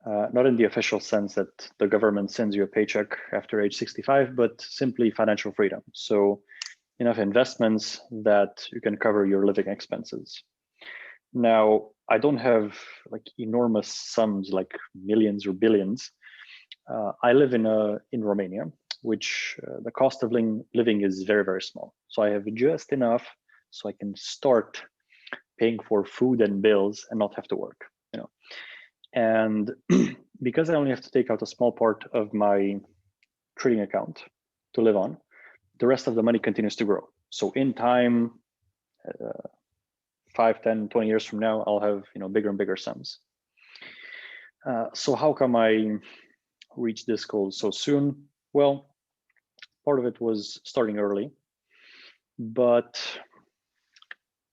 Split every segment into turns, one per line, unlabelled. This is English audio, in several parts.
not in the official sense that the government sends you a paycheck after age 65, but simply financial freedom. So enough investments that you can cover your living expenses. Now, I don't have like enormous sums like millions or billions. I live in Romania, which the cost of living is very, very small. So I have just enough so I can start paying for food and bills and not have to work, you know. And because I only have to take out a small part of my trading account to live on, the rest of the money continues to grow. So in time, 5, 10, 20 years from now, I'll have bigger and bigger sums. So how come I reached this goal so soon? Well, part of it was starting early, but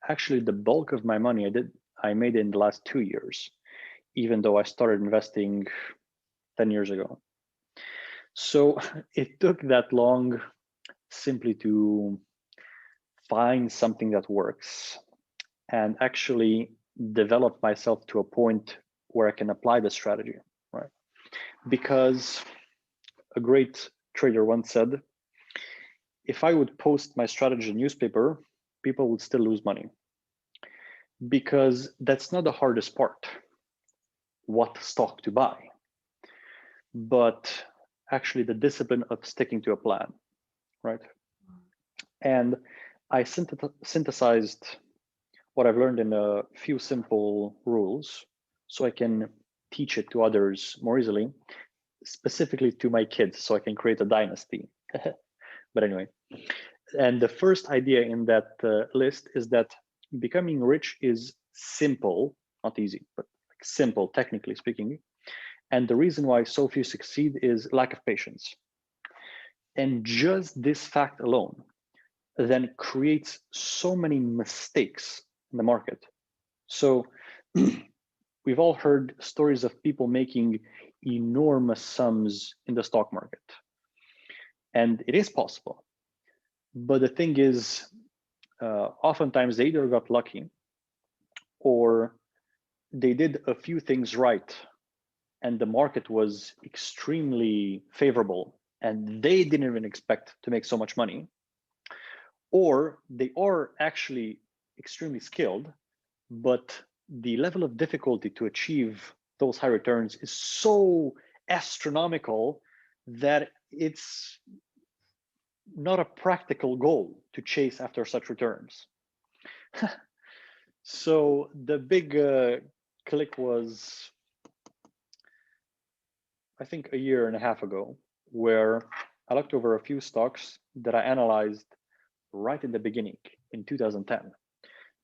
actually the bulk of my money I made in the last 2 years, even though I started investing 10 years ago. So it took that long simply to find something that works and actually develop myself to a point where I can apply the strategy, right? Because a great trader once said, if I would post my strategy in newspaper, people would still lose money. Because that's not the hardest part, what stock to buy, but actually the discipline of sticking to a plan, right? And I synthesized what I've learned in a few simple rules so I can teach it to others more easily, specifically to my kids, so I can create a dynasty. But anyway, and the first idea in that list is that becoming rich is simple, not easy, but simple, technically speaking. And the reason why so few succeed is lack of patience. And just this fact alone then creates so many mistakes in the market. So we've all heard stories of people making enormous sums in the stock market. And it is possible. But the thing is, oftentimes they either got lucky or they did a few things right and the market was extremely favorable and they didn't even expect to make so much money, or they are actually extremely skilled, but the level of difficulty to achieve those high returns is so astronomical that it's not a practical goal to chase after such returns. So the big click was, I think, a year and a half ago, where I looked over a few stocks that I analyzed right in the beginning in 2010,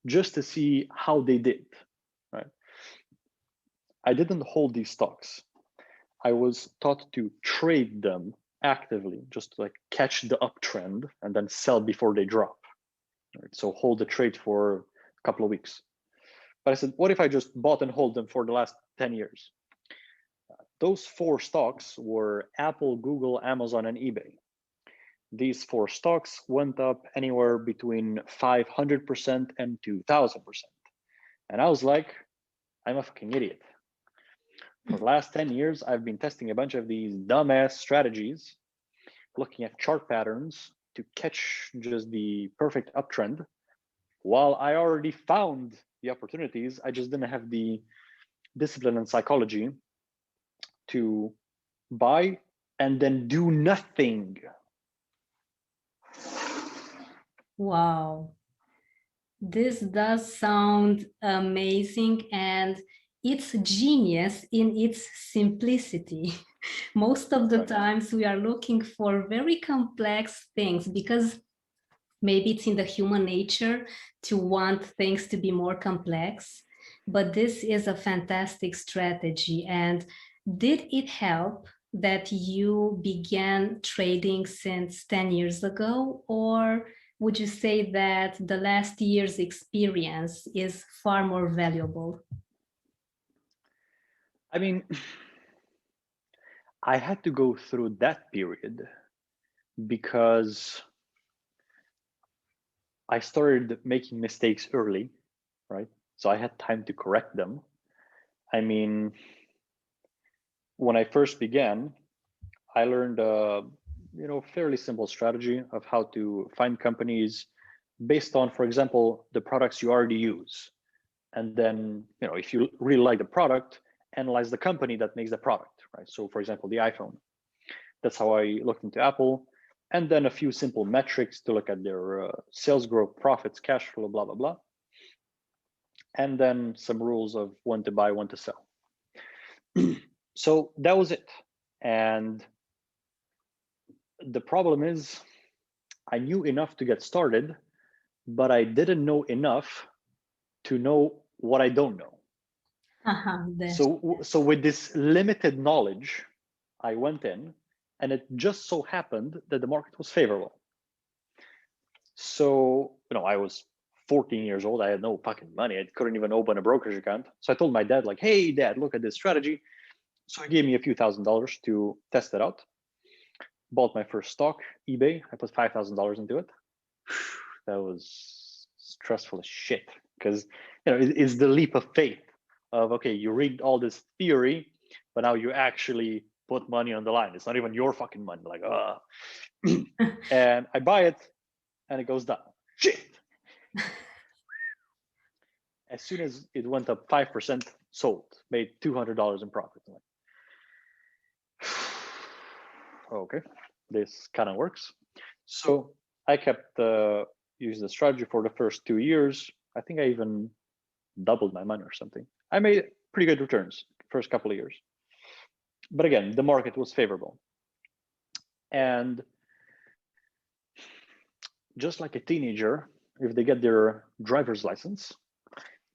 just to see how they did, right? I didn't hold these stocks. I was taught to trade them actively, just to like catch the uptrend and then sell before they drop. Right? So hold the trade for a couple of weeks. But I said, what if I just bought and hold them for the last 10 years? Those 4 stocks were Apple, Google, Amazon, and eBay. These 4 stocks went up anywhere between 500% and 2000%. And I was like, I'm a fucking idiot. For the last 10 years, I've been testing a bunch of these dumbass strategies, looking at chart patterns to catch just the perfect uptrend. While I already found the opportunities, I just didn't have the discipline and psychology to buy and then do nothing.
Wow. This does sound amazing, and it's genius in its simplicity. Most of the
Right.
times we are looking for very complex things because maybe it's in the human nature to want things to be more complex. But this is a fantastic strategy. And did it help that you began trading since 10 years ago, or would you say that the last year's experience is far more valuable?
I mean, I had to go through that period because I started making mistakes early, right? So I had time to correct them. I mean, when I first began, I learned fairly simple strategy of how to find companies based on, for example, the products you already use. And then, if you really like the product, analyze the company that makes the product, right? So for example, the iPhone. That's how I looked into Apple. And then a few simple metrics to look at their sales growth, profits, cash flow, blah, blah, blah. And then some rules of when to buy, when to sell. So that was it. And the problem is I knew enough to get started, but I didn't know enough to know what I don't know. So with this limited knowledge, I went in, and it just so happened that the market was favorable. So, I was 14 years old. I had no fucking money. I couldn't even open a brokerage account. So I told my dad, like, hey, Dad, look at this strategy. So he gave me a few $1,000s to test it out. Bought my first stock, eBay. I put $5,000 into it. That was stressful as shit because, it's the leap of faith of, okay, you read all this theory, but now you actually put money on the line. It's not even your fucking money. Like, and I buy it and it goes down. Shit. As soon as it went up 5%, sold, made $200 in profit. Like, okay, this kind of works. So I kept using the strategy for the first 2 years. I think I even doubled my money or something. I made pretty good returns first couple of years. But again, the market was favorable. And just like a teenager, if they get their driver's license,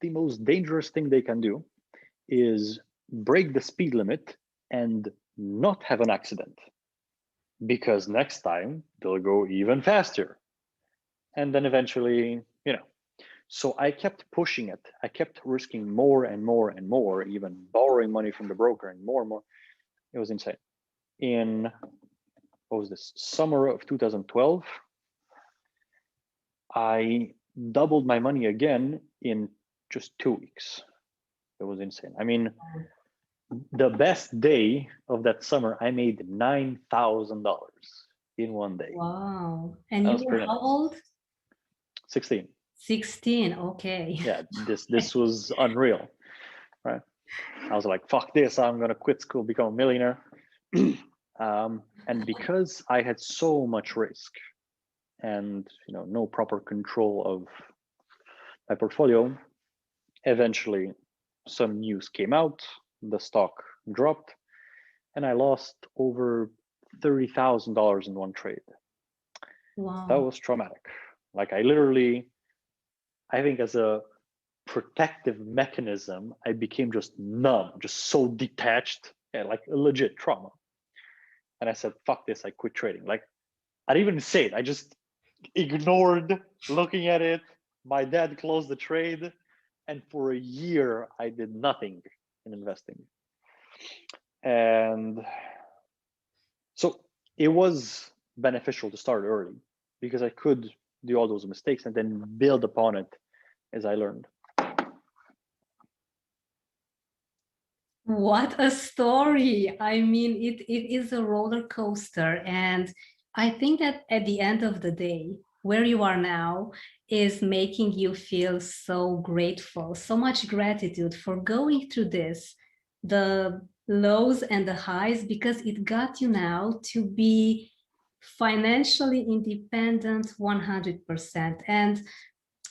the most dangerous thing they can do is break the speed limit and not have an accident, because next time they'll go even faster. And then eventually, so I kept pushing it. I kept risking more and more and more, even borrowing money from the broker and more. It was insane. In, what was this, summer of 2012, I doubled my money again in just 2 weeks. It was insane. I mean, the best day of that summer, I made $9,000 in one day.
Wow. And you were how old?
16.
16, okay.
Yeah, this was unreal, right? I was like, fuck this, I'm gonna quit school, become a millionaire. And because I had so much risk and no proper control of my portfolio, eventually some news came out, the stock dropped, and I lost over $30,000 in one trade.
Wow.
That was traumatic. Like I think as a protective mechanism, I became just numb, just so detached, and like a legit trauma. And I said, fuck this, I quit trading. Like I didn't even say it. I just ignored looking at it. My dad closed the trade. And for a year, I did nothing in investing. And so it was beneficial to start early because I could do all those mistakes and then build upon it as I learned.
What a story. I mean, it is a roller coaster. And I think that at the end of the day, where you are now is making you feel so grateful, so much gratitude for going through this, the lows and the highs, because it got you now to be financially independent 100%. And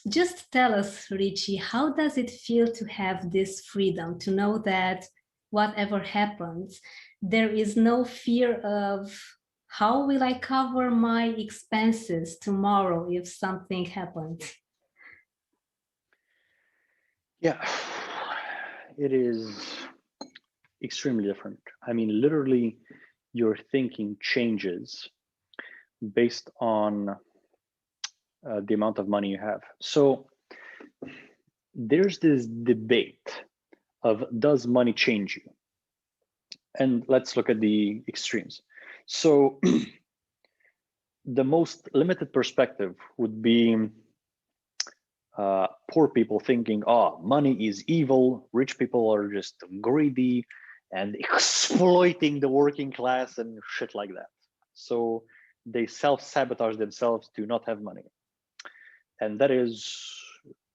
just tell us, Richie, how does it feel to have this freedom, to know that whatever happens, there is no fear of how will I cover my expenses tomorrow if something happens?
Yeah, it is extremely different. I mean, literally, your thinking changes based on the amount of money you have. So there's this debate of does money change you? And let's look at the extremes. So the most limited perspective would be poor people thinking, oh, money is evil, rich people are just greedy, and exploiting the working class and shit like that. So they self-sabotage themselves to not have money. And that is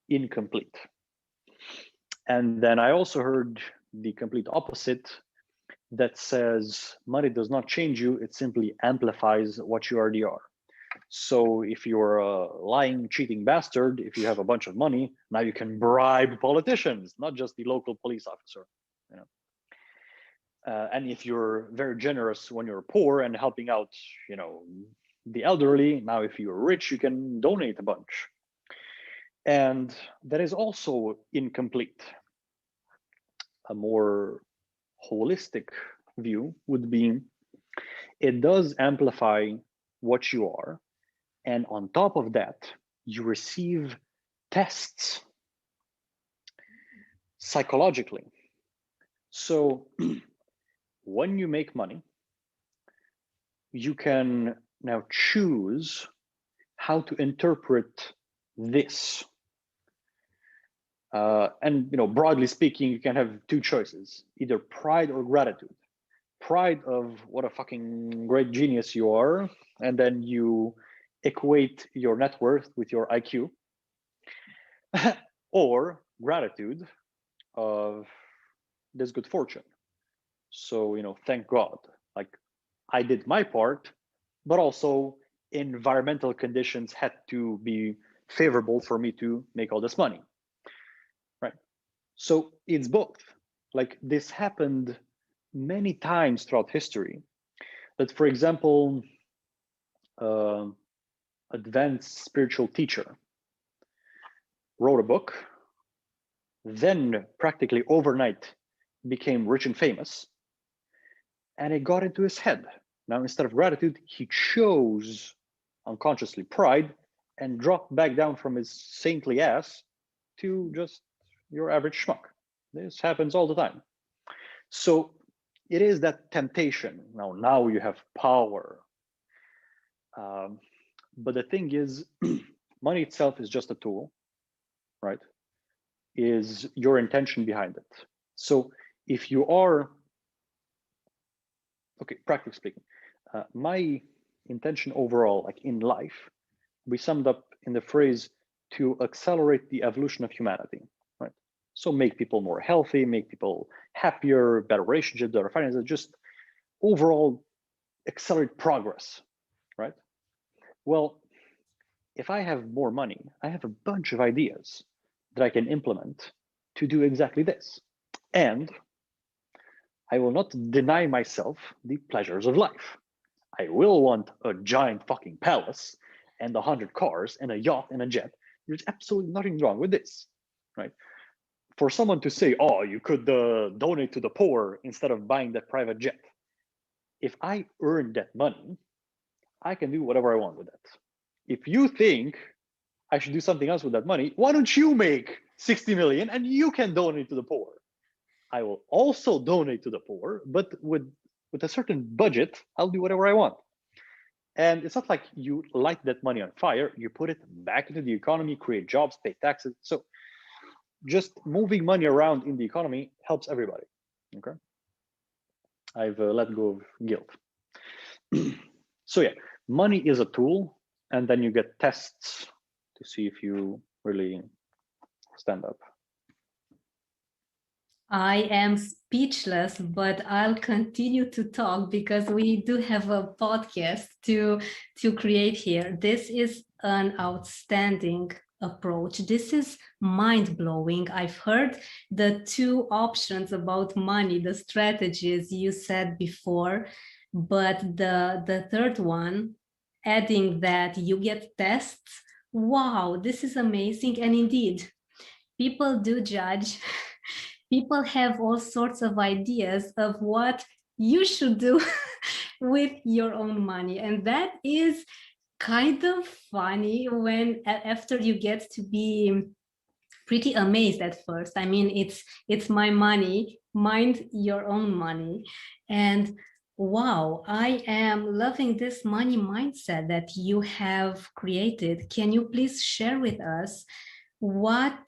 incomplete. And then I also heard the complete opposite that says money does not change you, it simply amplifies what you already are. So if you're a lying, cheating bastard, if you have a bunch of money, now you can bribe politicians, not just the local police officer. You know? And if you're very generous when you're poor and helping out, you know, the elderly, now if you're rich, you can donate a bunch. And that is also incomplete. A more holistic view would be it does amplify what you are. And on top of that, you receive tests psychologically. So when you make money, you can now choose how to interpret this. And you know, broadly speaking, you can have two choices, either pride or gratitude. Pride of what a fucking great genius you are, and then you equate your net worth with your IQ. Or gratitude of this good fortune. So, you know, thank God, like I did my part, but also environmental conditions had to be favorable for me to make all this money, right? So it's both. Like this happened many times throughout history. That, for example, advanced spiritual teacher wrote a book, then practically overnight became rich and famous, and it got into his head. Now, instead of gratitude, he chose unconsciously pride and dropped back down from his saintly ass to just your average schmuck. This happens all the time. So it is that temptation. Now you have power. But the thing is, money itself is just a tool, right? Is your intention behind it. So if you are, okay, practically speaking, my intention overall, like in life, we summed up in the phrase to accelerate the evolution of humanity, right? So make people more healthy, make people happier, better relationships, better finances, just overall accelerate progress, right? Well, if I have more money, I have a bunch of ideas that I can implement to do exactly this. And I will not deny myself the pleasures of life. I will want a giant fucking palace and 100 cars and a yacht and a jet. There's absolutely nothing wrong with this, right? For someone to say, oh, you could donate to the poor instead of buying that private jet. If I earn that money, I can do whatever I want with that. If you think I should do something else with that money, why don't you make 60 million and you can donate to the poor? I will also donate to the poor, but with a certain budget, I'll do whatever I want. And it's not like you light that money on fire, you put it back into the economy, create jobs, pay taxes. So just moving money around in the economy helps everybody, okay? I've let go of guilt. So yeah, money is a tool, and then you get tests to see if you really stand up.
I am speechless, but I'll continue to talk because we do have a podcast to create here. This is an outstanding approach. This is mind-blowing. I've heard the two options about money, the strategies you said before, but the third one, adding that you get tests. Wow, this is amazing. And indeed, people do judge. People have all sorts of ideas of what you should do with your own money. And that is kind of funny when after you get to be pretty amazed at first. I mean, it's my money, mind your own money. And wow, I am loving this money mindset that you have created. Can you please share with us what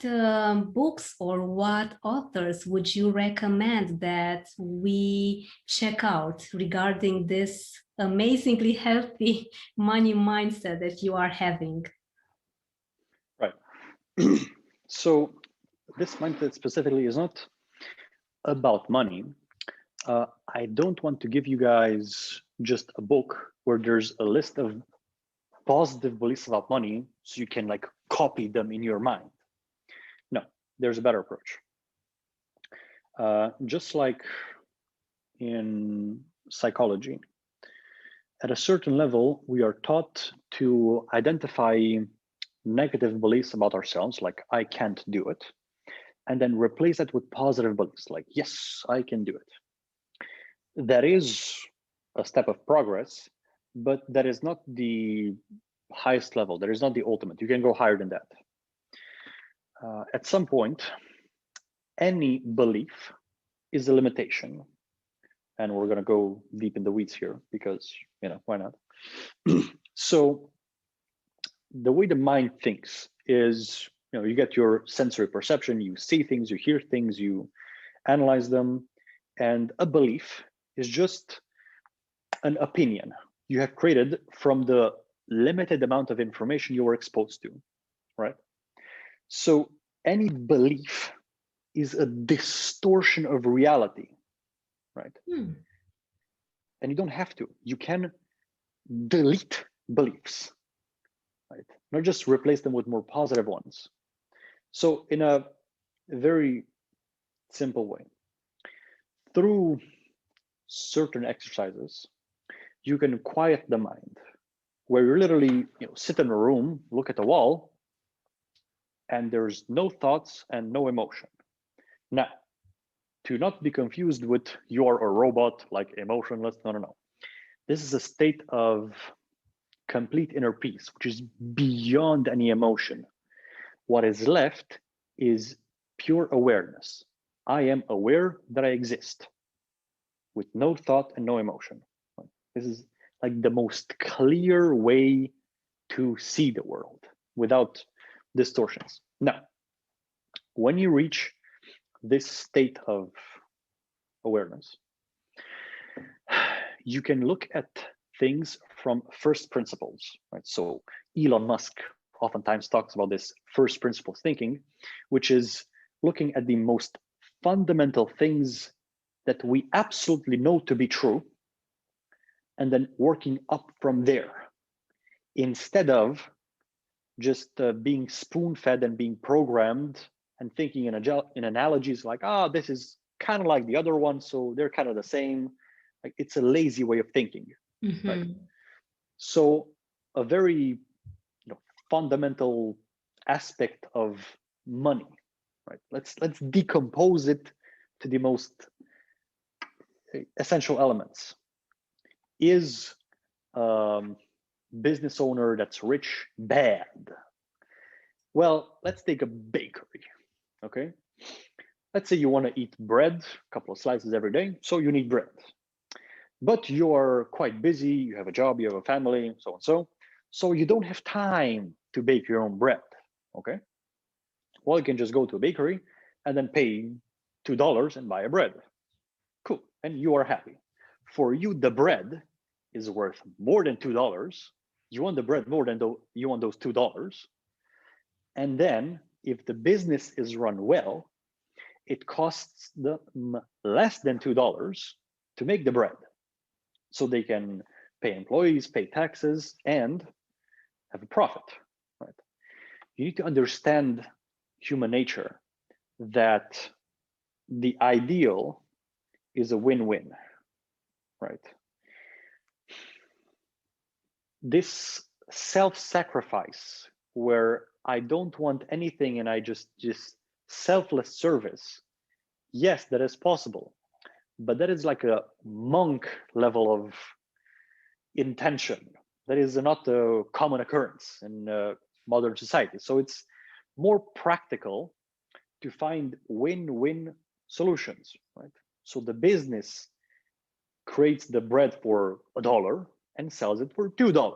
books or what authors would you recommend that we check out regarding this amazingly healthy money mindset that you are having?
Right. So this mindset specifically is not about money. I don't want to give you guys just a book where there's a list of positive beliefs about money so you can like copy them in your mind. No, there's a better approach. Just like in psychology, at a certain level, we are taught to identify negative beliefs about ourselves, like I can't do it, and then replace that with positive beliefs, like yes, I can do it. That is a step of progress, but that is not the highest level. That is not the ultimate. You can go higher than that. At some point, any belief is a limitation. And we're going to go deep in the weeds here because, why not? So the way the mind thinks is, you get your sensory perception, you see things, you hear things, you analyze them. And a belief is just an opinion you have created from the limited amount of information you were exposed to, right? So any belief is a distortion of reality, right? And you don't have to. You can delete beliefs, right? Not just replace them with more positive ones. So in a very simple way, through certain exercises, you can quiet the mind, where you literally sit in a room, look at the wall, and there's no thoughts and no emotion. Now, to not be confused with you're a robot, like emotionless, no. This is a state of complete inner peace, which is beyond any emotion. What is left is pure awareness. I am aware that I exist with no thought and no emotion. This is like the most clear way to see the world without distortions. Now, when you reach this state of awareness, you can look at things from first principles, right? So Elon Musk oftentimes talks about this first principles thinking, which is looking at the most fundamental things that we absolutely know to be true, and then working up from there, instead of just being spoon-fed and being programmed and thinking in analogies like, this is kind of like the other one, so they're kind of the same. Like, it's a lazy way of thinking, right? So a very fundamental aspect of money, right? Let's decompose it to the most essential elements. Is business owner that's rich bad? Well, let's take a bakery, okay? Let's say you want to eat bread, a couple of slices every day, so you need bread. But you're quite busy, you have a job, you have a family, so and so. So you don't have time to bake your own bread, okay? Well, you can just go to a bakery and then pay $2 and buy a bread. Cool, and you are happy. For you, the bread is worth more than $2. You want the bread more than you want those $2. And then if the business is run well, it costs them less than $2 to make the bread. So they can pay employees, pay taxes, and have a profit, right? You need to understand human nature, that the ideal is a win-win, right? This self-sacrifice where I don't want anything and I just selfless service, yes, that is possible, but that is like a monk level of intention. That is not a common occurrence in modern society. So it's more practical to find win-win solutions, right? So the business creates the bread for $1 and sells it for $2.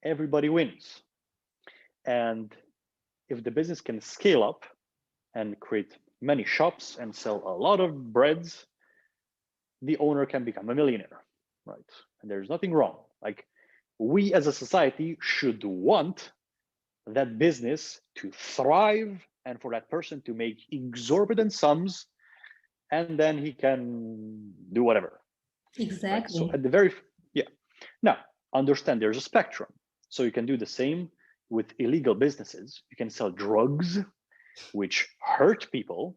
Everybody wins. And if the business can scale up and create many shops and sell a lot of breads, the owner can become a millionaire, right? And there's nothing wrong. Like, we as a society should want that business to thrive and for that person to make exorbitant sums, and then he can do whatever.
Exactly.
Right? So at the very, yeah. Now, understand there's a spectrum. So you can do the same with illegal businesses. You can sell drugs, which hurt people.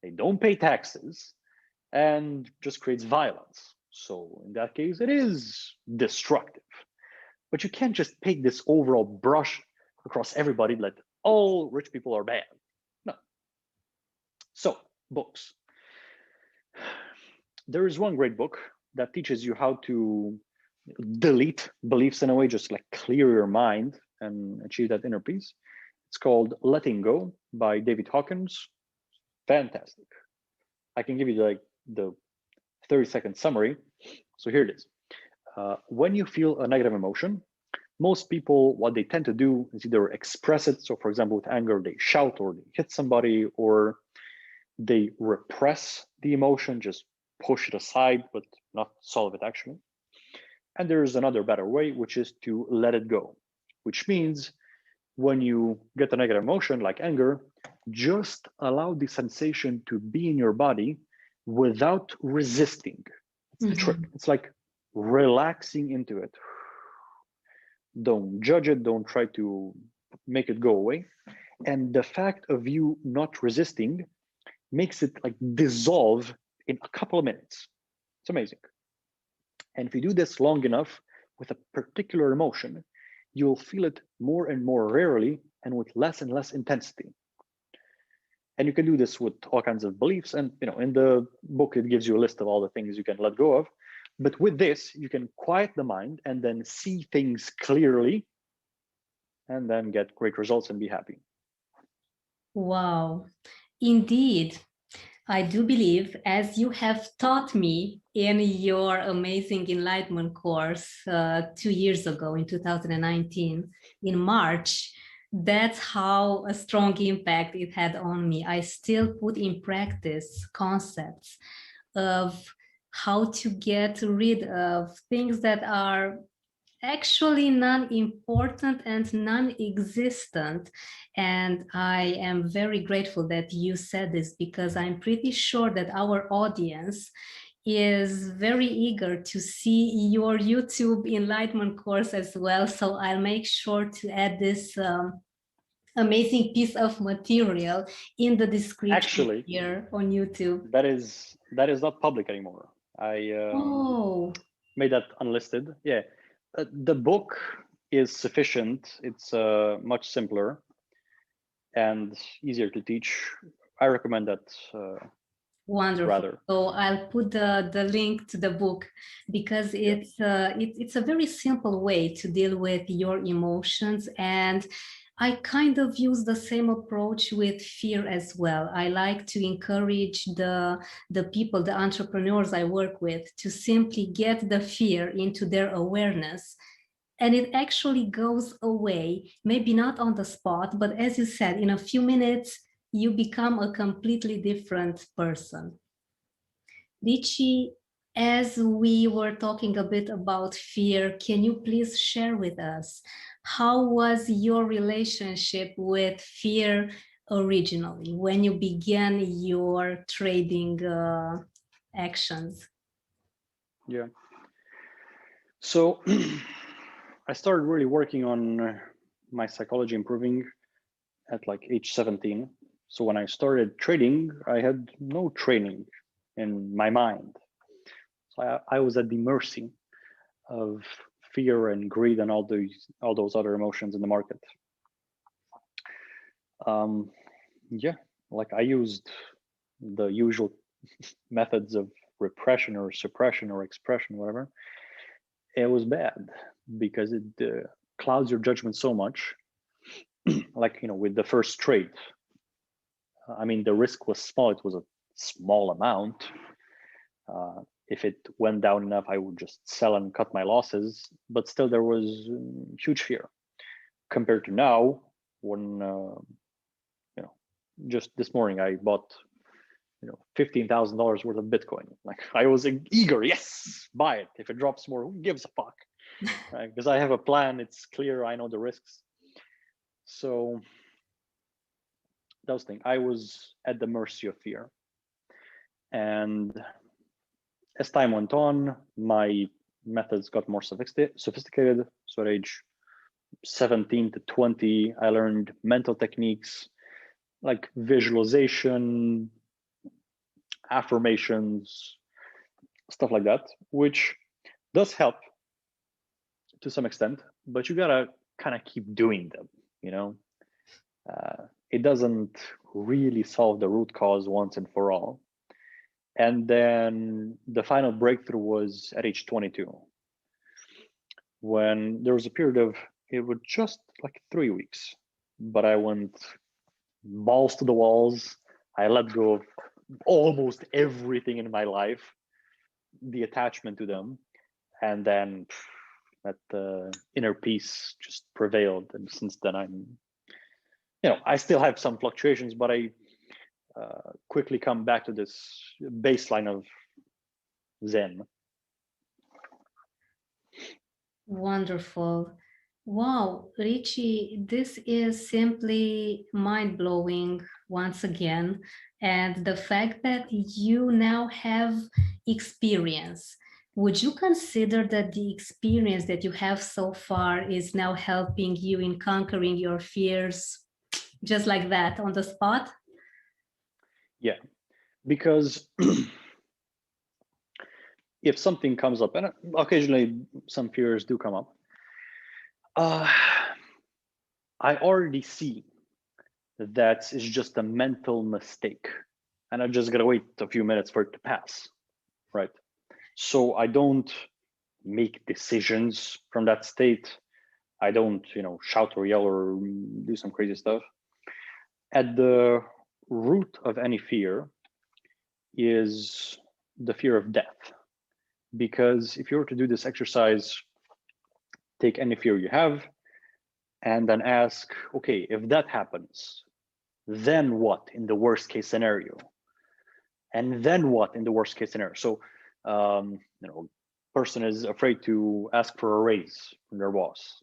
They don't pay taxes and just creates violence. So in that case, it is destructive. But you can't just take this overall brush across everybody that all rich people are bad. No. So, books. There is one great book that teaches you how to delete beliefs in a way, just like clear your mind and achieve that inner peace. It's called Letting Go by David Hawkins. Fantastic. I can give you the 30-second summary. So here it is. When you feel a negative emotion, most people, what they tend to do is either express it. So for example, with anger, they shout or they hit somebody, or they repress the emotion, just push it aside, but not solve it actually. And there's another better way, which is to let it go, which means when you get a negative emotion like anger, just allow the sensation to be in your body without resisting. It's the trick. It's like relaxing into it. Don't judge it. Don't try to make it go away. And the fact of you not resisting makes it like dissolve in a couple of minutes. It's amazing. And if you do this long enough with a particular emotion, you'll feel it more and more rarely and with less and less intensity. And you can do this with all kinds of beliefs. And in the book, it gives you a list of all the things you can let go of. But with this, you can quiet the mind and then see things clearly and then get great results and be happy.
Wow. Indeed, I do believe, as you have taught me in your amazing Enlightenment course 2 years ago in 2019, in March, that's how a strong impact it had on me. I still put in practice concepts of how to get rid of things that are actually non-important and non-existent. And I am very grateful that you said this, because I'm pretty sure that our audience is very eager to see your YouTube Enlightenment course as well. So I'll make sure to add this amazing piece of material in the description
Actually,
here on YouTube.
that is not public anymore. I made that unlisted. Yeah, the book is sufficient. It's much simpler and easier to teach. I recommend that.
Wonderful.
Rather.
So I'll put the link to the book, because it's a very simple way to deal with your emotions. And I kind of use the same approach with fear as well. I like to encourage the people, the entrepreneurs I work with, to simply get the fear into their awareness. And it actually goes away, maybe not on the spot, but as you said, in a few minutes, you become a completely different person. Richie, as we were talking a bit about fear, can you please share with us, how was your relationship with fear originally when you began your trading actions?
Yeah. So I started really working on my psychology improving at like age 17. So when I started trading, I had no training in my mind. So I was at the mercy of fear and greed and all those other emotions in the market. Yeah, like I used the usual methods of repression or suppression or expression, whatever. It was bad because it clouds your judgment so much. Like, with the first trade, I mean, the risk was small. It was a small amount. If it went down enough, I would just sell and cut my losses. But still, there was huge fear compared to now when just this morning, I bought, $15,000 worth of Bitcoin. Like I was eager, yes, buy it. If it drops more, who gives a fuck? Right? Because I have a plan. It's clear. I know the risks. So that was the thing. I was at the mercy of fear. And as time went on, my methods got more sophisticated. So at age 17 to 20, I learned mental techniques like visualization, affirmations, stuff like that, which does help to some extent, but you gotta kind of keep doing them, it doesn't really solve the root cause once and for all. And then the final breakthrough was at age 22, when there was a period of, it was just like 3 weeks, but I went balls to the walls. I let go of almost everything in my life, the attachment to them, and then that inner peace just prevailed. And since then, I still have some fluctuations, but I quickly come back to this baseline of Zen.
Wonderful. Wow, Richie, this is simply mind-blowing once again. And the fact that you now have experience, would you consider that the experience that you have so far is now helping you in conquering your fears just like that on the spot?
Yeah, because if something comes up, and occasionally some fears do come up, I already see that it's just a mental mistake, and I just gotta wait a few minutes for it to pass, right? So I don't make decisions from that state. I don't, shout or yell or do some crazy stuff. At the root of any fear is the fear of death. Because if you were to do this exercise, take any fear you have and then ask, okay, if that happens, then what in the worst case scenario? And then what in the worst case scenario? So, person is afraid to ask for a raise from their boss.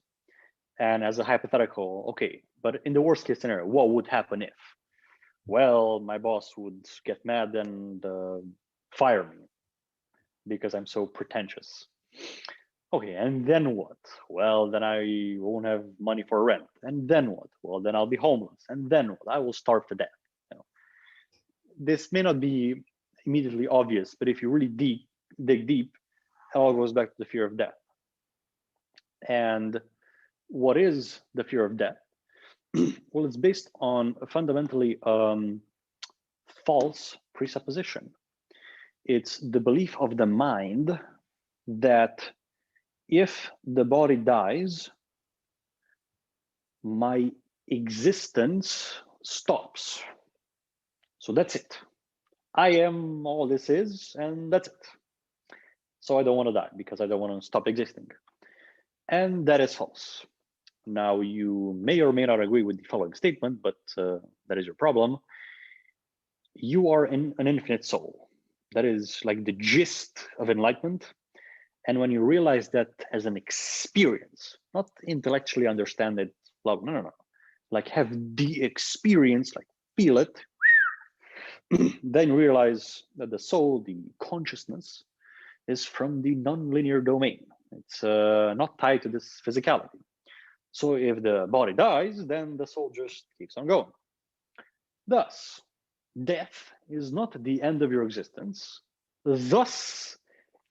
And as a hypothetical, okay, but in the worst case scenario, what would happen if? Well, my boss would get mad and fire me because I'm so pretentious. Okay, and then what? Well, then I won't have money for rent. And then what? Well, then I'll be homeless. And then what? I will starve to death. This may not be immediately obvious, but if you really dig deep, it all goes back to the fear of death. And what is the fear of death? Well, it's based on a fundamentally false presupposition. It's the belief of the mind that if the body dies, my existence stops. So that's it. I am all this is, and that's it. So I don't want to die because I don't want to stop existing. And that is false. Now, you may or may not agree with the following statement, but that is your problem. You are an infinite soul. That is like the gist of enlightenment. And when you realize that as an experience, not intellectually understand it, no. Like have the experience, like feel it, then realize that the soul, the consciousness, is from the non-linear domain. It's not tied to this physicality. So if the body dies, then the soul just keeps on going. Thus, death is not the end of your existence. Thus,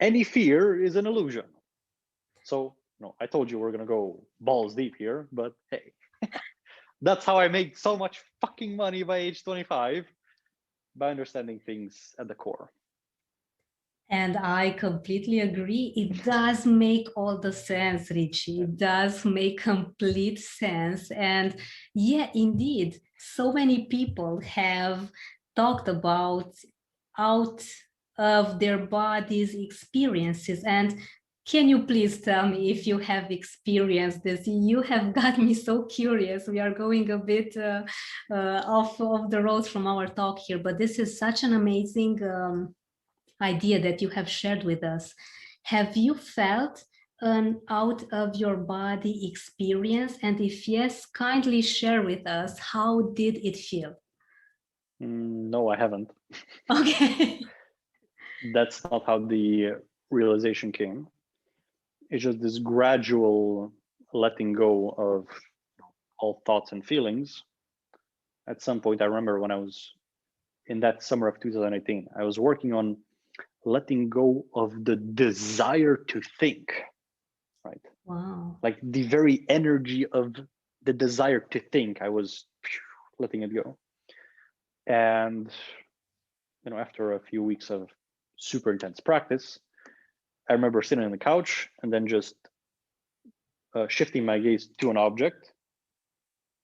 any fear is an illusion. So, I told you we're going to go balls deep here, but hey, that's how I made so much fucking money by age 25, by understanding things at the core.
And I completely agree. It does make all the sense, Richie. It does make complete sense. And yeah, indeed, so many people have talked about out of their body's experiences. And Can you please tell me if you have experienced this? You have got me so curious. We are going a bit off of the road from our talk here, but this is such an amazing idea that you have shared with us. Have you felt an out of your body experience? And if yes, kindly share with us, how did it feel?
No, I haven't.
Okay.
That's not how the realization came. It's just this gradual letting go of all thoughts and feelings. At some point, I remember when I was in that summer of 2018, I was working on letting go of the desire to think, right?
Wow.
Like the very energy of the desire to think, I was letting it go. And after a few weeks of super intense practice, I remember sitting on the couch and then just shifting my gaze to an object.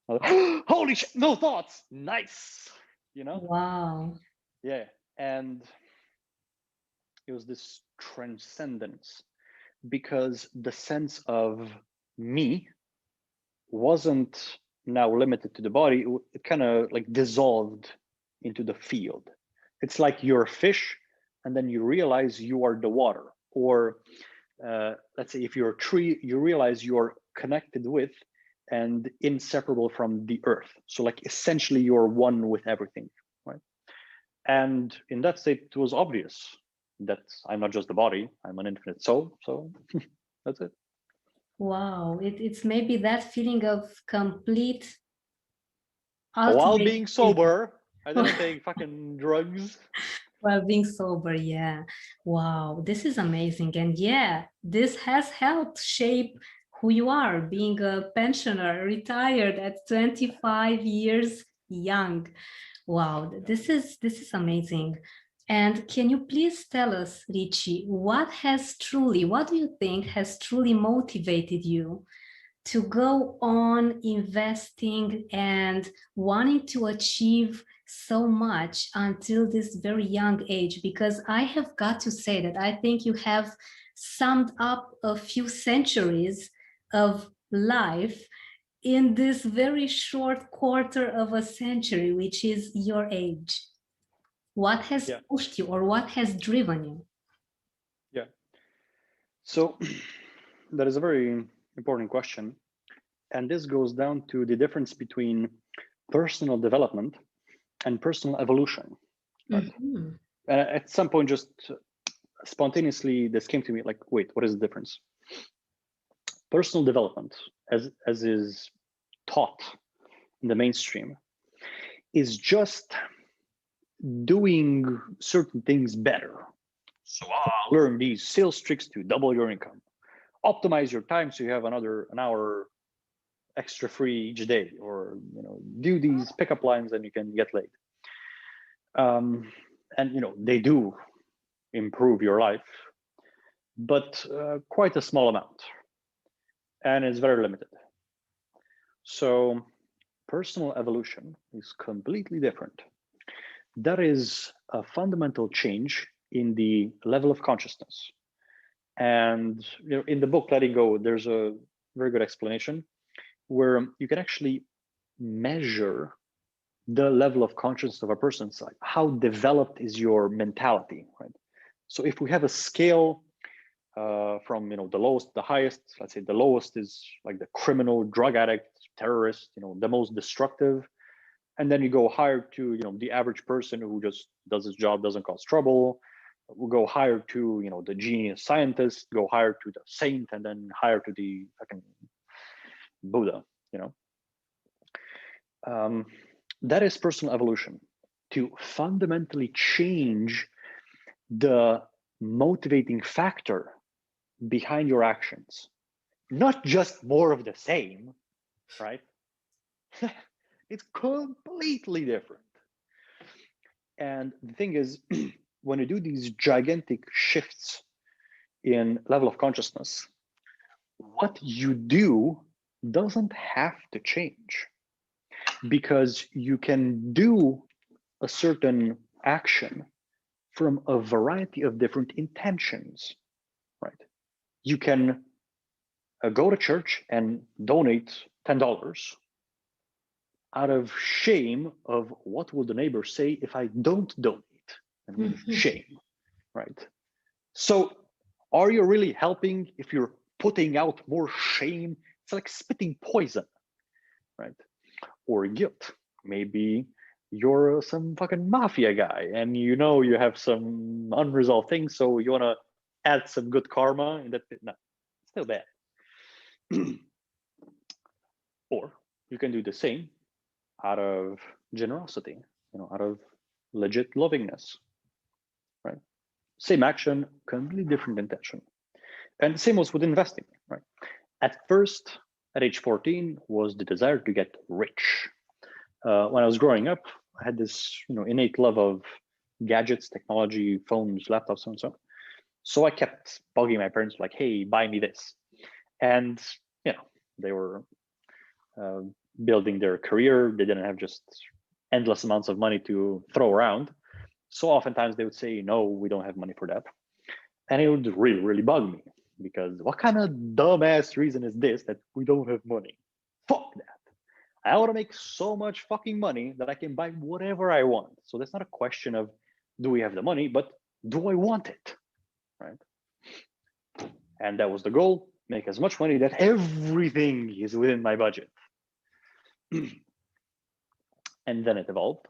Holy shit, no thoughts, nice,
Wow.
Yeah. And it was this transcendence, because the sense of me wasn't now limited to the body. It kind of like dissolved into the field. It's like you're a fish and then you realize you are the water. Or let's say if you're a tree, you realize you're connected with and inseparable from the earth. So like essentially you're one with everything, right? And in that state, it was obvious that I'm not just the body, I'm an infinite soul. So that's it.
Wow. It's maybe that feeling of complete
While
ultimate
being
freedom.
sober, I didn't take fucking drugs.
While being sober, yeah. Wow, this is amazing. And yeah, this has helped shape who you are, being a pensioner, retired at 25 years young. Wow, this is amazing. And can you please tell us, Richie, what do you think has truly motivated you to go on investing and wanting to achieve so much until this very young age? Because I have got to say that I think you have summed up a few centuries of life in this very short quarter of a century, which is your age. What has
Yeah,
pushed you or what has driven you?
yeah. So that is a very important question. And this goes down to the difference between personal development and personal evolution, right?
Mhm.
At some point, just spontaneously, this came to me like, wait, what is the difference? Personal development, as is taught in the mainstream, is just doing certain things better. So learn these sales tricks to double your income. Optimize your time so you have an hour extra free each day, or do these pickup lines and you can get laid. And they do improve your life, but quite a small amount, and it's very limited. So personal evolution is completely different. That is a fundamental change in the level of consciousness. And in the book Letting Go, there's a very good explanation where you can actually measure the level of consciousness of a person's like how developed is your mentality, right? So if we have a scale from the lowest to the highest, let's say the lowest is like the criminal, drug addict, terrorist, the most destructive, and then you go higher to the average person who just does his job, doesn't cause trouble. We'll go higher to the genius scientist, go higher to the saint, and then higher to the fucking Buddha. Um, that is personal evolution, to fundamentally change the motivating factor behind your actions, not just more of the same, right? It's completely different. And the thing is, when you do these gigantic shifts in level of consciousness, what you do doesn't have to change, because you can do a certain action from a variety of different intentions, right? you can go to church and donate $10 out of shame of what will the neighbor say if I don't donate, and with shame, right? So are you really helping if you're putting out more shame? It's like spitting poison, right? Or guilt. Maybe you're some fucking mafia guy and you know you have some unresolved things, so you want to add some good karma, and that, no, still bad. Or you can do the same out of generosity, out of legit lovingness, right? Same action, completely different intention. And the same was with investing, right? At first, at age 14, was the desire to get rich. When I was growing up, I had this, innate love of gadgets, technology, phones, laptops, and so on. So I kept bugging my parents, like, "Hey, buy me this," and they were building their career. They didn't have just endless amounts of money to throw around. So oftentimes they would say, "No, we don't have money for that," and it would really, really bug me, because what kind of dumbass reason is this that we don't have money? Fuck that. I want to make so much fucking money that I can buy whatever I want. So that's not a question of do we have the money, but do I want it, right? And that was the goal, make as much money that everything is within my budget. And then it evolved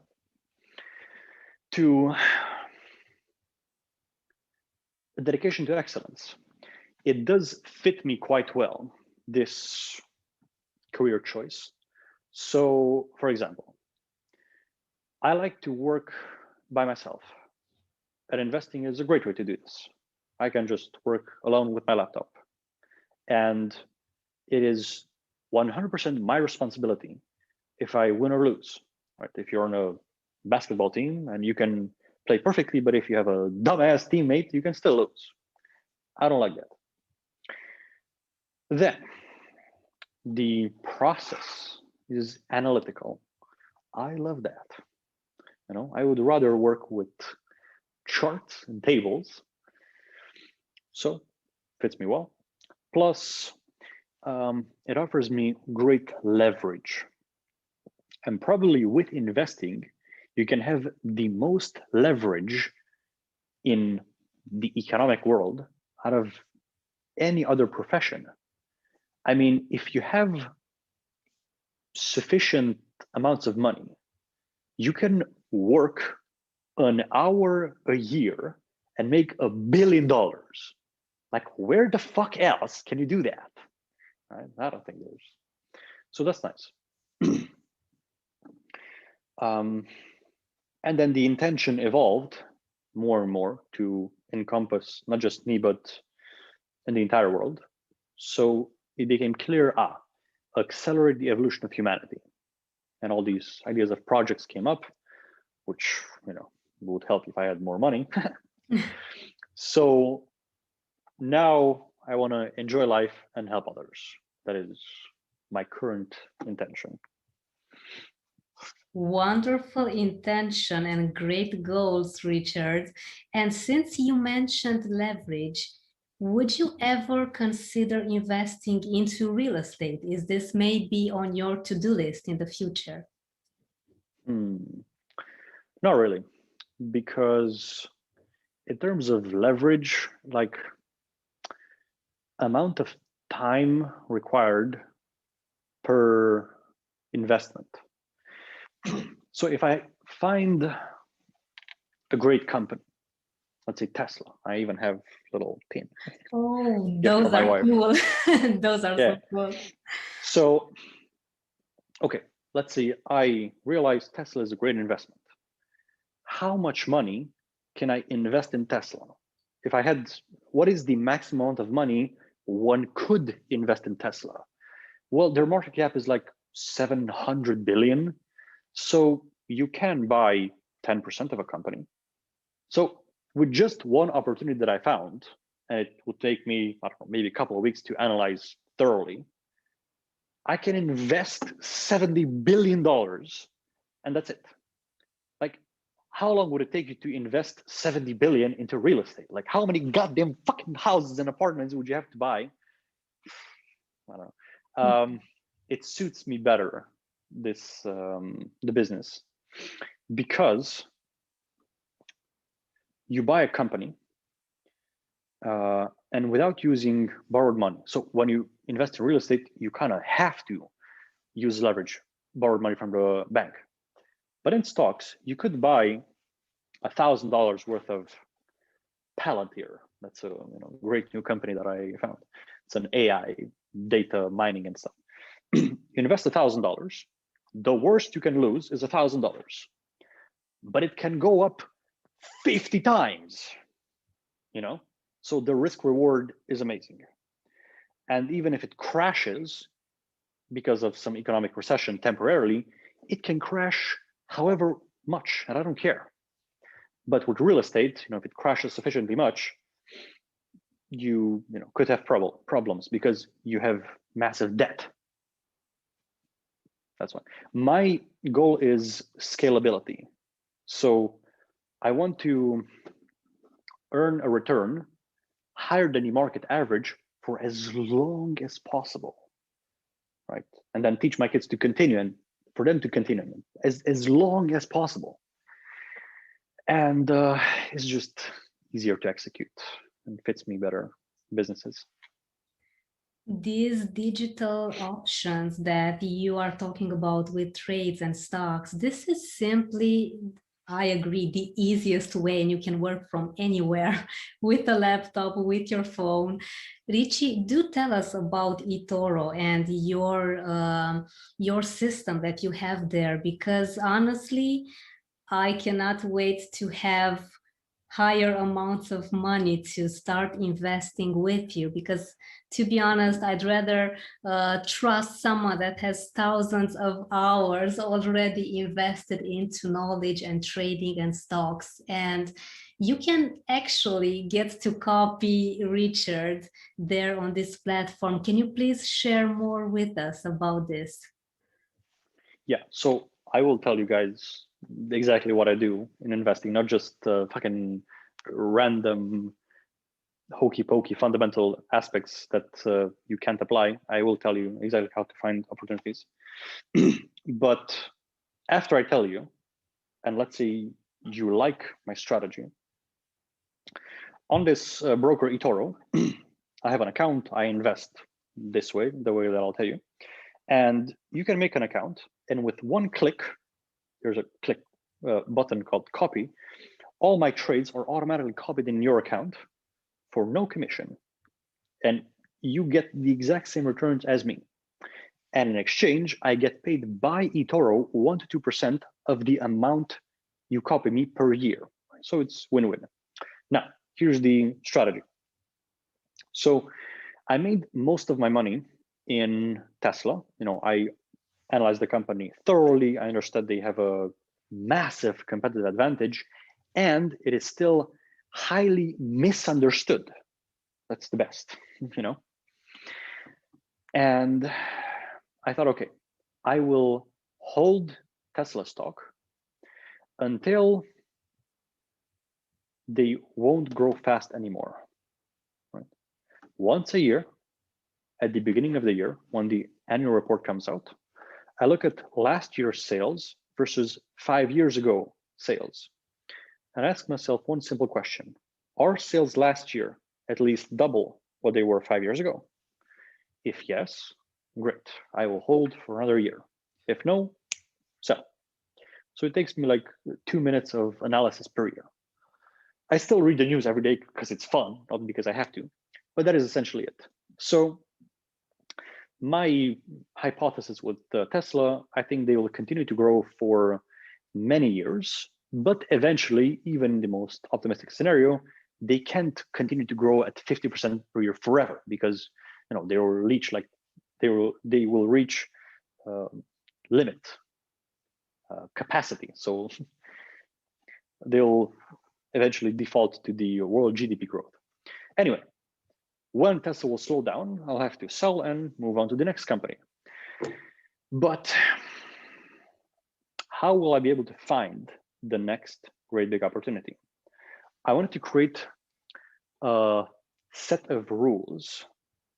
to a dedication to excellence. It does fit me quite well, this career choice. So, for example, I like to work by myself, and investing is a great way to do this. I can just work alone with my laptop, and it is 100% my responsibility if I win or lose, right? If you're on a basketball team and you can play perfectly, but if you have a dumbass teammate, you can still lose. I don't like that. Then the process is analytical. I love that. I would rather work with charts and tables. So fits me well. Plus, it offers me great leverage. And probably with investing, you can have the most leverage in the economic world out of any other profession. I mean, if you have sufficient amounts of money, you can work an hour a year and make $1 billion. Like, where the fuck else can you do that? Right? I don't think there's. So that's nice. And then the intention evolved more and more to encompass not just me, but in the entire world. So it became clear, accelerate the evolution of humanity. And all these ideas of projects came up, which, would help if I had more money. So now I want to enjoy life and help others. That is my current intention.
Wonderful intention and great goals, Richard. And since you mentioned leverage, would you ever consider investing into real estate? Is this maybe on your to-do list in the future?
Not really, because in terms of leverage, like amount of time required per investment. So if I find a great company, let's say Tesla, I even have little pin.
Oh, those are cool. Those are so cool.
So, okay, let's say I realize Tesla is a great investment. How much money can I invest in Tesla? If I had, what is the maximum amount of money one could invest in Tesla? Well, their market cap is like 700 billion. So you can buy 10% of a company. So with just one opportunity that I found, and it would take me, I don't know, maybe a couple of weeks to analyze thoroughly, I can invest $70 billion, and that's it. Like, how long would it take you to invest 70 billion into real estate? Like, how many goddamn fucking houses and apartments would you have to buy? I don't know. It suits me better, this the business, because you buy a company and without using borrowed money. So when you invest in real estate, you kind of have to use leverage, borrowed money from the bank. But in stocks, you could buy $1,000 worth of Palantir. That's a great new company that I found. It's an AI data mining and stuff. You invest $1,000. The worst you can lose is $1,000, but it can go up 50 times. So the risk reward is amazing. And even if it crashes because of some economic recession temporarily, it can crash however much, and I don't care. But with real estate, if it crashes sufficiently much, you could have problems because you have massive debt. That's why my goal is scalability. So I want to earn a return higher than the market average for as long as possible, right? And then teach my kids to continue, and for them to continue as long as possible. And it's just easier to execute and fits me better, businesses.
These digital options that you are talking about with trades and stocks, this is simply, I agree, the easiest way, and you can work from anywhere with a laptop, with your phone. Richie, do tell us about Etoro and your system that you have there, because honestly, I cannot wait to have higher amounts of money to start investing with you, because to be honest, I'd rather trust someone that has thousands of hours already invested into knowledge and trading and stocks. And you can actually get to copy Richard there on this platform. Can you please share more with us about this?
Yeah, so I will tell you guys exactly what I do in investing, not just fucking random hokey pokey fundamental aspects that you can't apply. I will tell you exactly how to find opportunities. But after I tell you, and let's say you like my strategy, on this broker Etoro, I have an account. I invest this way, the way that I'll tell you. And you can make an account, and with one click, there's a click button called copy. All my trades are automatically copied in your account for no commission. And you get the exact same returns as me. And in exchange, I get paid by Etoro 1 to 2% of the amount you copy me per year. So it's win-win. Now, here's the strategy. So I made most of my money in Tesla. I analyzed the company thoroughly. I understood they have a massive competitive advantage, and it is still highly misunderstood. That's the best, And I thought, okay, I will hold Tesla stock until they won't grow fast anymore. Right? Once a year, at the beginning of the year, when the annual report comes out, I look at last year's sales versus 5 years ago sales, and ask myself one simple question: are sales last year at least double what they were 5 years ago? If yes, great, I will hold for another year. If no, sell. So it takes me like 2 minutes of analysis per year. I still read the news every day because it's fun, not because I have to, but that is essentially it. So my hypothesis with Tesla, I think they will continue to grow for many years, but eventually, even in the most optimistic scenario, they can't continue to grow at 50% per year forever, because they will reach limit capacity. So they'll eventually default to the world GDP growth. Anyway, when Tesla will slow down, I'll have to sell and move on to the next company. But how will I be able to find the next great big opportunity. I wanted to create a set of rules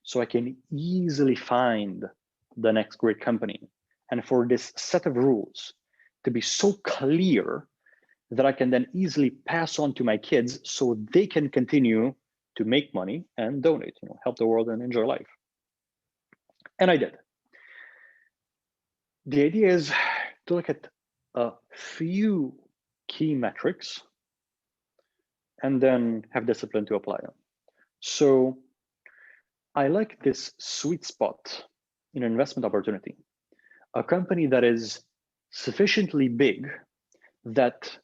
so I can easily find the next great company. And for this set of rules to be so clear that I can then easily pass on to my kids so they can continue to make money and donate, help the world and enjoy life. And I did. The idea is to look at a few key metrics and then have discipline to apply them. So I like this sweet spot in an investment opportunity, a company that is sufficiently big that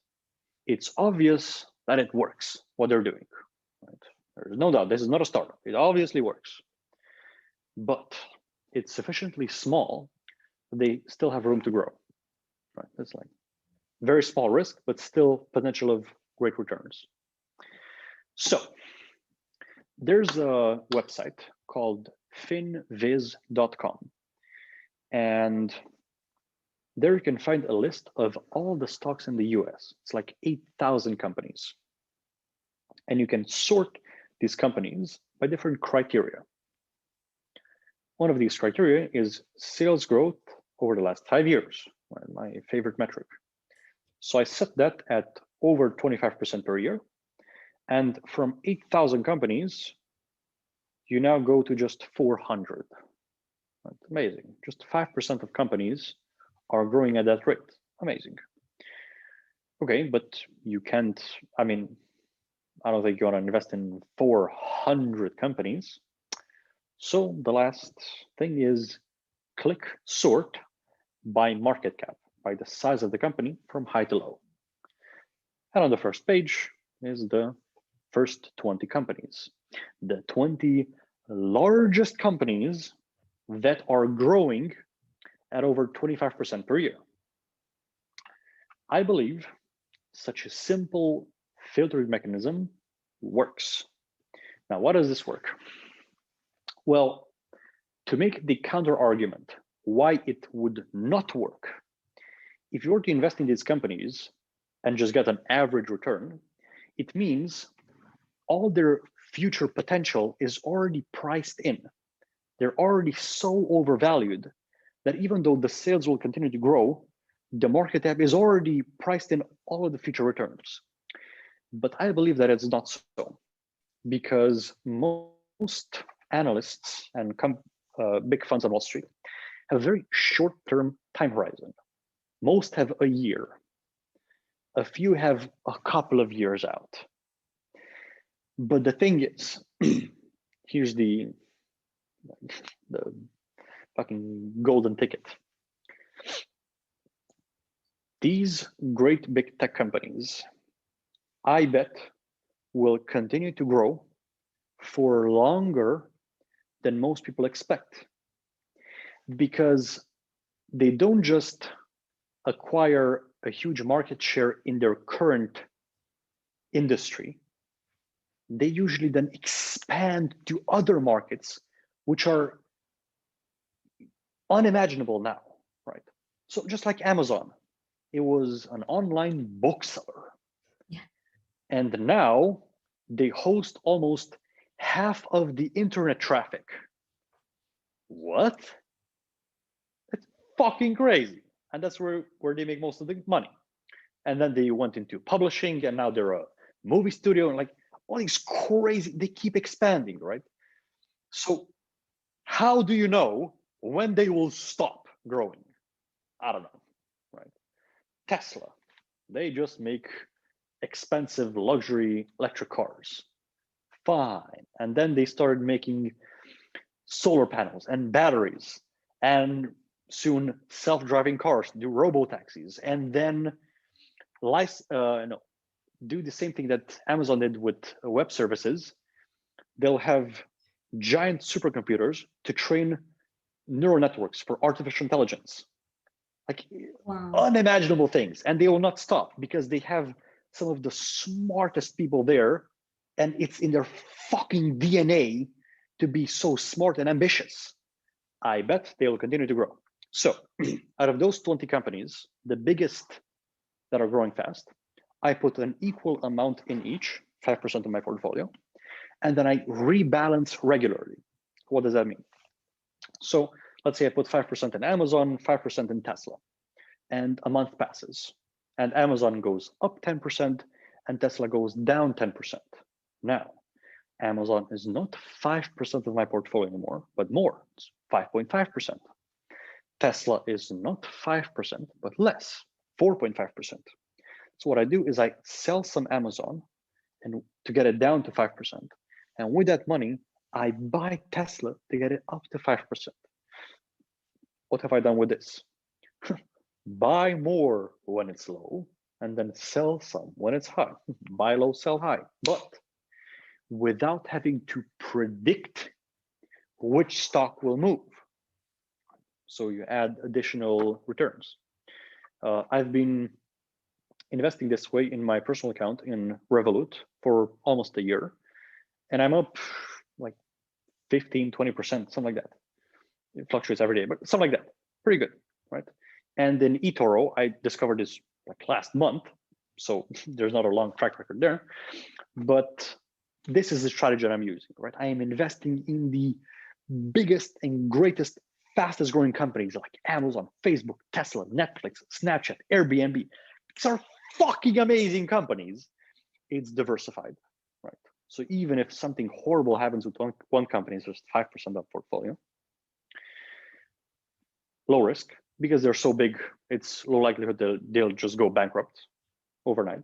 it's obvious that it works, what they're doing. Right? There's no doubt, this is not a startup. It obviously works. But it's sufficiently small, they still have room to grow. Right? It's like very small risk, but still potential of great returns. So there's a website called finviz.com. And there you can find a list of all the stocks in the US. It's like 8,000 companies. And you can sort these companies by different criteria. One of these criteria is sales growth over the last 5 years, my favorite metric. So I set that at over 25% per year. And from 8,000 companies, you now go to just 400. Right? Amazing. Just 5% of companies are growing at that rate. Amazing. Okay, but you can't, I don't think you want to invest in 400 companies. So the last thing is click sort by market cap, by the size of the company from high to low. And on the first page is the first 20 companies, the 20 largest companies that are growing at over 25% per year. I believe such a simple filtering mechanism works. Now, why does this work? Well, to make the counter argument why it would not work, if you were to invest in these companies and just get an average return, it means all their future potential is already priced in. They're already so overvalued that even though the sales will continue to grow, the market cap is already priced in all of the future returns. But I believe that it's not so, because most analysts and big funds on Wall Street have a very short-term time horizon. Most have a year. A few have a couple of years out. But the thing is, here's the fucking golden ticket. These great big tech companies, I bet, will continue to grow for longer than most people expect, because they don't just acquire a huge market share in their current industry, they usually then expand to other markets which are unimaginable now, right? So just like Amazon, it was an online bookseller.
Yeah.
And now they host almost half of the internet traffic. What? That's fucking crazy. And that's where they make most of the money. And then they went into publishing, and now they're a movie studio, and like all these crazy, they keep expanding, right? So how do you know when they will stop growing? I don't know, right? Tesla, they just make expensive luxury electric cars. Fine. And then they started making solar panels and batteries, and soon self-driving cars, do robo-taxis, and then do the same thing that Amazon did with web services. They'll have giant supercomputers to train neural networks for artificial intelligence. Like unimaginable things. And they will not stop because they have some of the smartest people there, and it's in their fucking DNA to be so smart and ambitious. I bet they will continue to grow. So out of those 20 companies, the biggest that are growing fast, I put an equal amount in each, 5% of my portfolio, and then I rebalance regularly. What does that mean? So let's say I put 5% in Amazon, 5% in Tesla, and a month passes, and Amazon goes up 10% and Tesla goes down 10%. Now, Amazon is not 5% of my portfolio anymore, but more, it's 5.5%. Tesla is not 5%, but less, 4.5%. So what I do is I sell some Amazon and to get it down to 5%. And with that money, I buy Tesla to get it up to 5%. What have I done with this? Buy more when it's low and then sell some when it's high. Buy low, sell high. But without having to predict which stock will move. So you add additional returns. I've been investing this way in my personal account in Revolut for almost a year, and I'm up like 15, 20%, something like that. It fluctuates every day, but something like that. Pretty good, right? And in Etoro, I discovered this like last month, so there's not a long track record there, but this is the strategy that I'm using, right? I am investing in the biggest and greatest, fastest growing companies like Amazon, Facebook, Tesla, Netflix, Snapchat, Airbnb. These are fucking amazing companies. It's diversified, right? So even if something horrible happens with one company, it's just 5% of portfolio. Low risk, because they're so big, it's low likelihood they'll just go bankrupt overnight.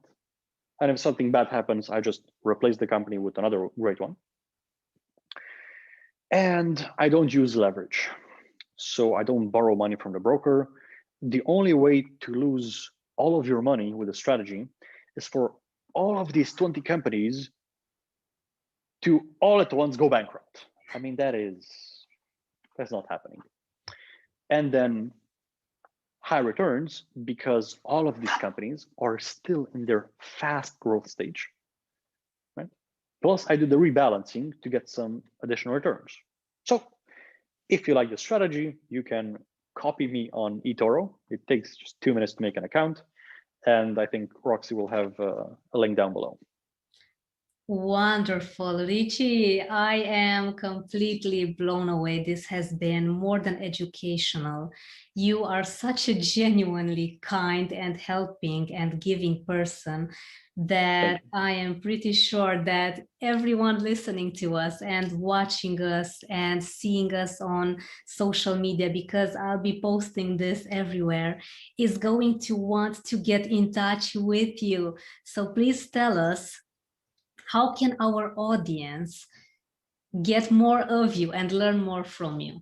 And if something bad happens, I just replace the company with another great one. And I don't use leverage. So I don't borrow money from the broker. The only way to lose all of your money with a strategy is for all of these 20 companies to all at once go bankrupt. I mean, that's not happening. And then high returns because all of these companies are still in their fast growth stage, right? Plus I do the rebalancing to get some additional returns. So if you like the strategy, you can copy me on Etoro. It takes just 2 minutes to make an account. And I think Roxy will have a link down below.
Wonderful, Richie. I am completely blown away. This has been more than educational. You are such a genuinely kind and helping and giving person that I am pretty sure that everyone listening to us and watching us and seeing us on social media, because I'll be posting this everywhere, is going to want to get in touch with you. So please tell us, how can our audience get more of you and learn more from you?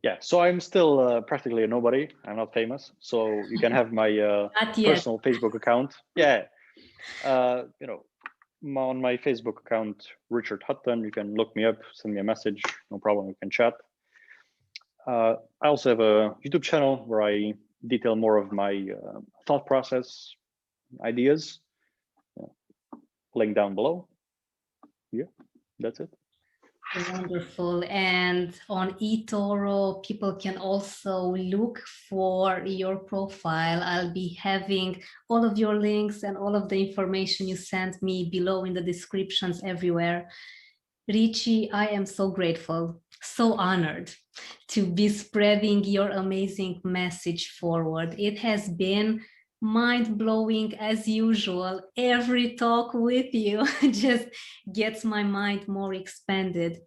Yeah, so I'm still practically a nobody. I'm not famous, so you can have my personal Facebook account. Yeah, you know, on my Facebook account, Richard Hutton. You can look me up, send me a message, no problem. We can chat. I also have a YouTube channel where I detail more of my thought process, ideas. Link down below. Yeah, that's it.
Wonderful. And on Etoro, people can also look for your profile. I'll be having all of your links and all of the information you sent me below in the descriptions everywhere. Richie, I am so grateful, so honored to be spreading your amazing message forward. It has been mind-blowing as usual. Every talk with you just gets my mind more expanded.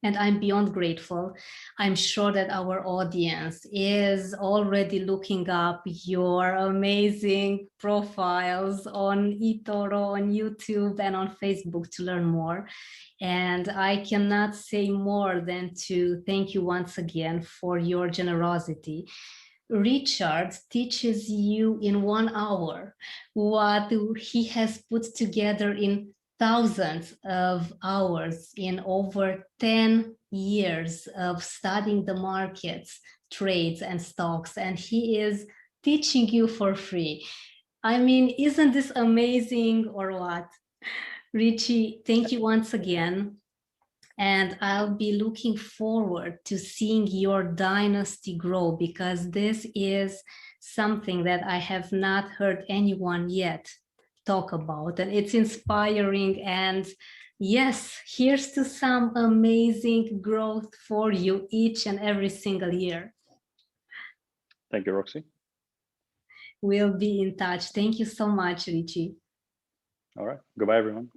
And I'm beyond grateful. I'm sure that our audience is already looking up your amazing profiles on Etoro, on YouTube, and on Facebook to learn more. And I cannot say more than to thank you once again for your generosity. Richard teaches you in 1 hour what he has put together in thousands of hours in over 10 years of studying the markets, trades, and stocks, and he is teaching you for free. I mean, isn't this amazing or what? Richie, thank you once again. And I'll be looking forward to seeing your dynasty grow, because this is something that I have not heard anyone yet talk about, and it's inspiring. And yes, here's to some amazing growth for you each and every single year.
Thank you, Roxy.
We'll be in touch. Thank you so much, Richie.
All right. Goodbye, everyone.